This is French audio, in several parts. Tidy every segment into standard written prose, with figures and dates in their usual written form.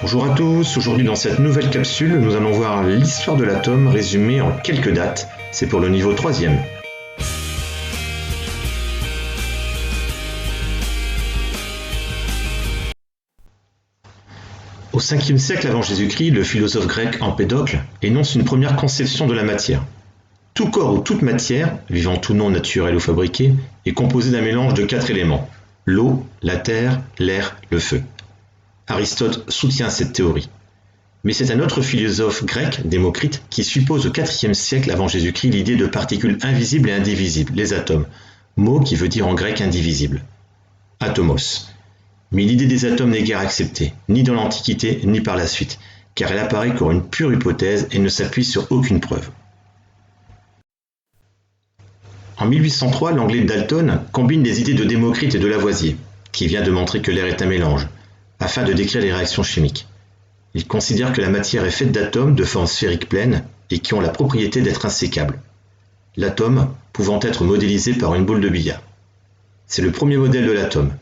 Bonjour à tous, aujourd'hui dans cette nouvelle capsule, nous allons voir l'histoire de l'atome résumée en quelques dates, c'est pour le niveau 3e. Au 5e siècle avant Jésus-Christ, le philosophe grec Empédocle énonce une première conception de la matière. Tout corps ou toute matière, vivant ou non naturelle ou fabriquée, est composé d'un mélange de 4 éléments: l'eau, la terre, l'air, le feu. Aristote soutient cette théorie. Mais c'est un autre philosophe grec, Démocrite, qui suppose au IVe siècle avant Jésus-Christ l'idée de particules invisibles et indivisibles, les atomes, mot qui veut dire en grec indivisible. Atomos. Mais l'idée des atomes n'est guère acceptée, ni dans l'Antiquité, ni par la suite, car elle apparaît comme une pure hypothèse et ne s'appuie sur aucune preuve. En 1803, l'anglais Dalton combine les idées de Démocrite et de Lavoisier, qui vient de montrer que l'air est un mélange, afin de décrire les réactions chimiques. Il considère que la matière est faite d'atomes de forme sphérique pleine et qui ont la propriété d'être insécables, l'atome pouvant être modélisé par une boule de billard. C'est le premier modèle de l'atome.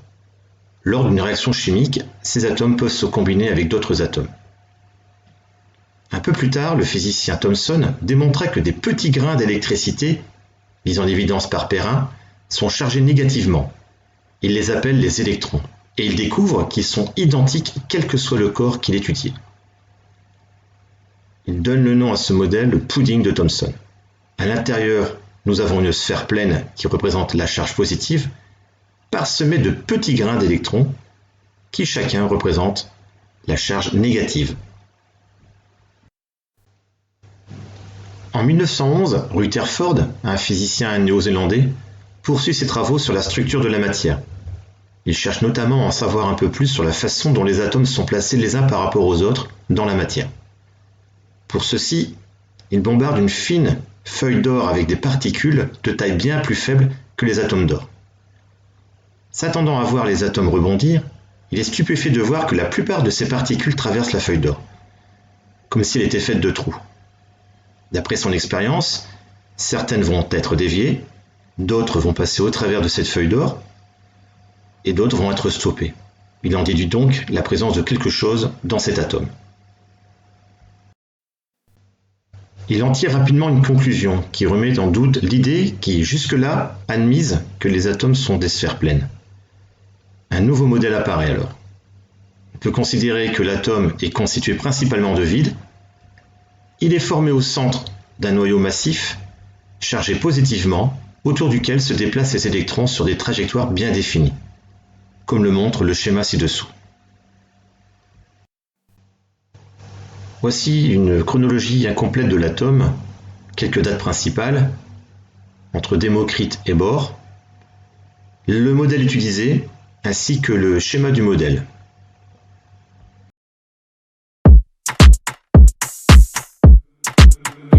Lors d'une réaction chimique, ces atomes peuvent se combiner avec d'autres atomes. Un peu plus tard, le physicien Thomson démontra que des petits grains d'électricité, mis en évidence par Perrin, sont chargés négativement. Il les appelle les électrons, et il découvre qu'ils sont identiques quel que soit le corps qu'il étudiait. Il donne le nom à ce modèle le pudding de Thomson. À l'intérieur, nous avons une sphère pleine qui représente la charge positive, parsemée de petits grains d'électrons qui chacun représente la charge négative. En 1911, Rutherford, un physicien néo-zélandais, poursuit ses travaux sur la structure de la matière. Il cherche notamment à en savoir un peu plus sur la façon dont les atomes sont placés les uns par rapport aux autres dans la matière. Pour ceci, il bombarde une fine feuille d'or avec des particules de taille bien plus faible que les atomes d'or. S'attendant à voir les atomes rebondir, il est stupéfait de voir que la plupart de ces particules traversent la feuille d'or, comme si elle était faite de trous. D'après son expérience, certaines vont être déviées, d'autres vont passer au travers de cette feuille d'or, et d'autres vont être stoppées. Il en déduit donc la présence de quelque chose dans cet atome. Il en tire rapidement une conclusion qui remet en doute l'idée qui, jusque-là, admise que les atomes sont des sphères pleines. Un nouveau modèle apparaît alors. On peut considérer que l'atome est constitué principalement de vide. Il est formé au centre d'un noyau massif, chargé positivement, autour duquel se déplacent les électrons sur des trajectoires bien définies, comme le montre le schéma ci-dessous. Voici une chronologie incomplète de l'atome, quelques dates principales, entre Démocrite et Bohr, le modèle utilisé, ainsi que le schéma du modèle.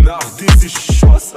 Nach diese Schosse